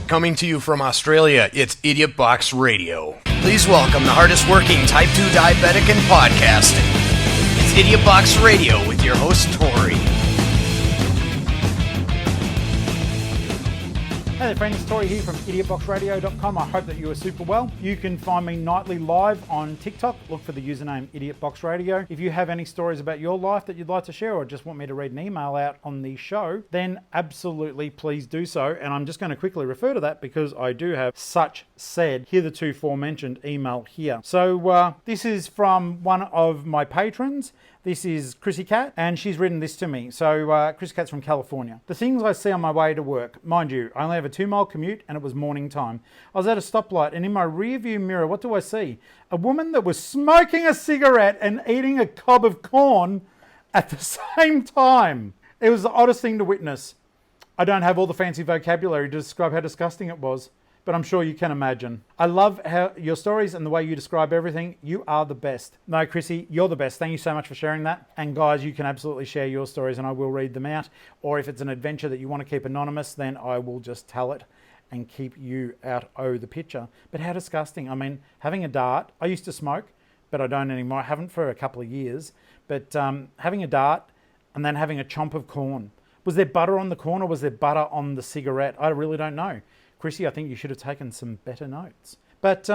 Coming to you from Australia, it's Idiotboxradio. Please welcome the hardest working Type 2 diabetic in podcasting. It's Idiotboxradio with your host, Tori. Hey there friends, Tori here from Idiotboxradio.com. I hope that you are super well. You can find me nightly live on TikTok. Look for the username Idiotboxradio. If you have any stories about your life that you'd like to share or just want me to read an email out on the show, then absolutely please do so. And I'm just going to quickly refer to that because I do have such said hitherto aforementioned email here. So this is from one of my patrons. This is Chrissy Cat, and she's written this to me. So Chrissy Cat's from California. The things I see on my way to work. Mind you, I only have a 2-mile commute and it was morning time. I was at a stoplight and in my rear view mirror, what do I see? A woman that was smoking a cigarette and eating a cob of corn at the same time. It was the oddest thing to witness. I don't have all the fancy vocabulary to describe how disgusting it was, but I'm sure you can imagine. I love how your stories and the way you describe everything. You are the best. No, Chrissy, you're the best. Thank you so much for sharing that. And guys, you can absolutely share your stories and I will read them out. Or if it's an adventure that you want to keep anonymous, then I will just tell it and keep you out of the picture. But how disgusting. I mean, having a dart, I used to smoke, but I don't anymore. I haven't for a couple of years. But having a dart and then having a chomp of corn. Was there butter on the corn or was there butter on the cigarette? I really don't know. Chrissy, I think you should have taken some better notes. But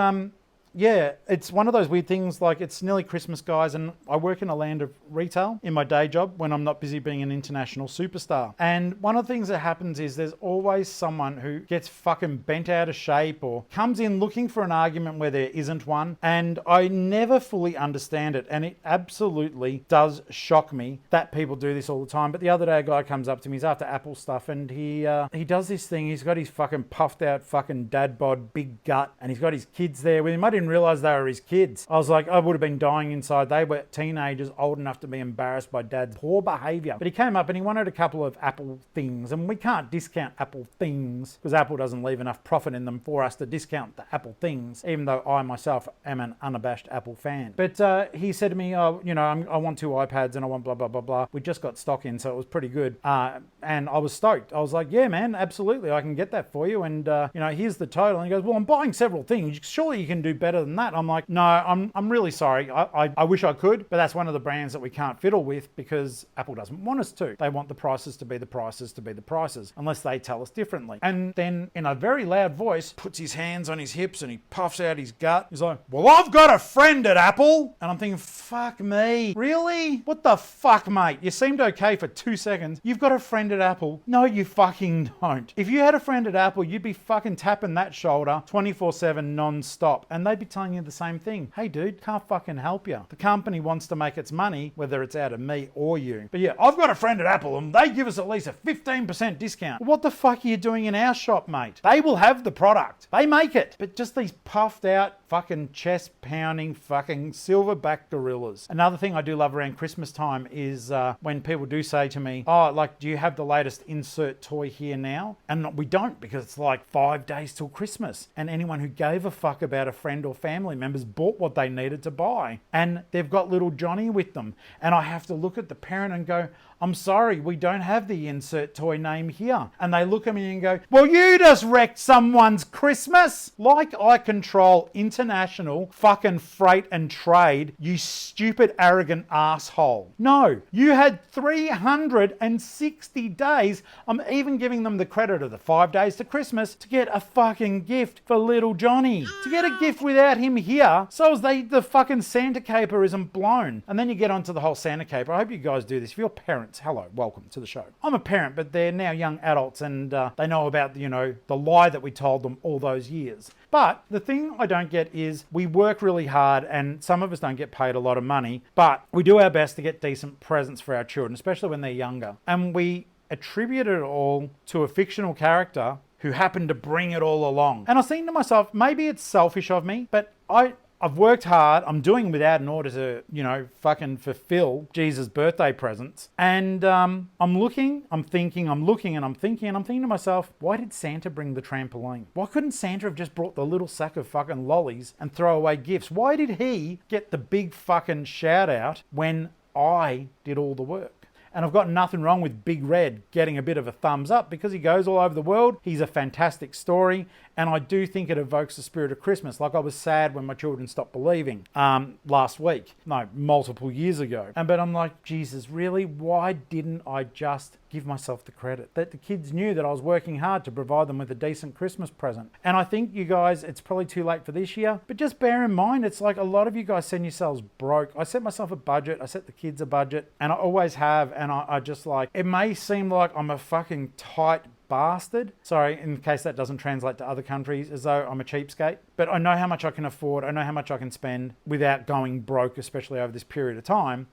yeah, it's one of those weird things, like it's nearly Christmas, guys, and I work in a land of retail in my day job when I'm not busy being an international superstar. And one of the things that happens is there's always someone who gets fucking bent out of shape or comes in looking for an argument where there isn't one. And I never fully understand it. And it absolutely does shock me that people do this all the time. But the other day, a guy comes up to me, he's after Apple stuff, and he does this thing. He's got his fucking puffed out fucking dad bod, big gut, and he's got his kids there with him. I didn't realize they were his kids. I was like, I would have been dying inside. They were teenagers old enough to be embarrassed by dad's poor behavior. But he came up and he wanted a couple of Apple things, and we can't discount Apple things because Apple doesn't leave enough profit in them for us to discount the Apple things, even though I myself am an unabashed Apple fan. But he said to me, oh, you know, I want 2 iPads and I want blah, blah, blah, blah. We just got stock in, so it was pretty good. And I was stoked. I was like, yeah, man, absolutely. I can get that for you. And, you know, here's the total. And he goes, well, I'm buying several things. Surely you can do better than that. I'm like, no, I'm really sorry. I wish I could, but that's one of the brands that we can't fiddle with because Apple doesn't want us to. They want the prices to be the prices to be the prices, unless they tell us differently. And then in a very loud voice, puts his hands on his hips and he puffs out his gut. He's like, well, I've got a friend at Apple. And I'm thinking, fuck me. Really? What the fuck, mate? You seemed okay for 2 seconds. You've got a friend at Apple. No, you fucking don't. If you had a friend at Apple, you'd be fucking tapping that shoulder 24/7 non-stop. And they'd be telling you the same thing. Hey dude, can't fucking help you. The company wants to make its money, whether it's out of me or you. But yeah, I've got a friend at Apple and they give us at least a 15% discount. What the fuck are you doing in our shop, mate? They will have the product. They make it. But just these puffed out, fucking chest pounding, fucking silverback gorillas. Another thing I do love around Christmas time is when people do say to me, oh, like, do you have the latest insert toy here now? And we don't, because it's like 5 days till Christmas. And anyone who gave a fuck about a friend or family members bought what they needed to buy. And they've got little Johnny with them. And I have to look at the parent and go, I'm sorry, we don't have the insert toy name here. And they look at me and go, well, you just wrecked someone's Christmas. Like I control international fucking freight and trade, you stupid, arrogant asshole. No, you had 360 days. I'm even giving them the credit of the 5 days to Christmas to get a fucking gift for little Johnny. To get a gift without him here, so as the fucking Santa caper isn't blown. And then you get onto the whole Santa caper. I hope you guys do this. If you're parents, hello, welcome to the show. I'm a parent, but they're now young adults and they know about, you know, the lie that we told them all those years. But the thing I don't get is we work really hard and some of us don't get paid a lot of money, but we do our best to get decent presents for our children, especially when they're younger. And we attribute it all to a fictional character who happened to bring it all along. And I was thinking to myself, maybe it's selfish of me, but I've worked hard. I'm doing without in order to, you know, fucking fulfill Jesus' birthday presents. And I'm looking, I'm thinking, I'm looking, and I'm thinking to myself, why did Santa bring the trampoline? Why couldn't Santa have just brought the little sack of fucking lollies and throw away gifts? Why did he get the big fucking shout out when I did all the work? And I've got nothing wrong with Big Red getting a bit of a thumbs up because he goes all over the world. He's a fantastic story. And I do think it evokes the spirit of Christmas. Like I was sad when my children stopped believing last week. No, multiple years ago. But I'm like, Jesus, really? Why didn't I just give myself the credit? That the kids knew that I was working hard to provide them with a decent Christmas present. And I think you guys, it's probably too late for this year. But just bear in mind, it's like a lot of you guys send yourselves broke. I set myself a budget. I set the kids a budget. And I always have. And I just like, it may seem like I'm a fucking tight bastard. Sorry, in case that doesn't translate to other countries, as though I'm a cheapskate. But I know how much I can afford. I know how much I can spend without going broke, especially over this period of time.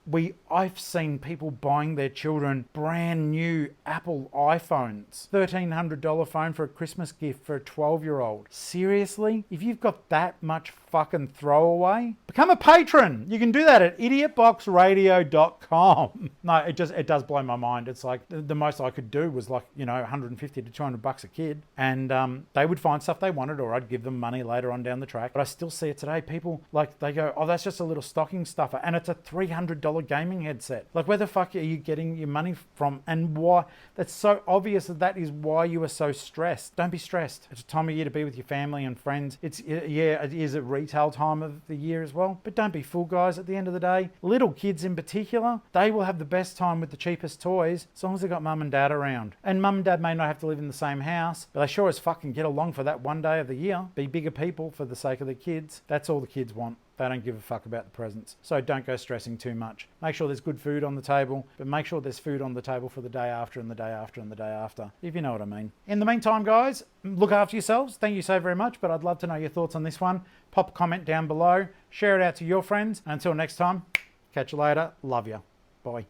I've seen people buying their children brand new Apple iPhones. $1,300 phone for a Christmas gift for a 12-year-old. Seriously? If you've got that much fucking throwaway, become a patron. You can do that at idiotboxradio.com. No, it does blow my mind. It's like the most I could do was like, $150 to $200 a kid, and they would find stuff they wanted, or I'd give them money later on down the track. But I still see it today. People like, they go, oh, that's just a little stocking stuffer, and it's a $300 gaming headset. Like, where the fuck are you getting your money from, and why? That's so obvious that is why you are so stressed. Don't be stressed. It's a time of year to be with your family and friends. It is a retail time of the year as well, but don't be fooled, guys. At the end of the day, little kids in particular, they will have the best time with the cheapest toys as long as they've got mum and dad around. And mum and dad may not have to live in the same house, but they sure as fucking get along for that one day of the year. Be bigger people for the sake of the kids. That's all the kids want. They don't give a fuck about the presents. So don't go stressing too much. Make sure there's good food on the table, but make sure there's food on the table for the day after and the day after and the day after, if you know what I mean. In the meantime, guys, look after yourselves. Thank you so very much, but I'd love to know your thoughts on this one. Pop a comment down below. Share it out to your friends. And until next time, catch you later. Love you. Bye.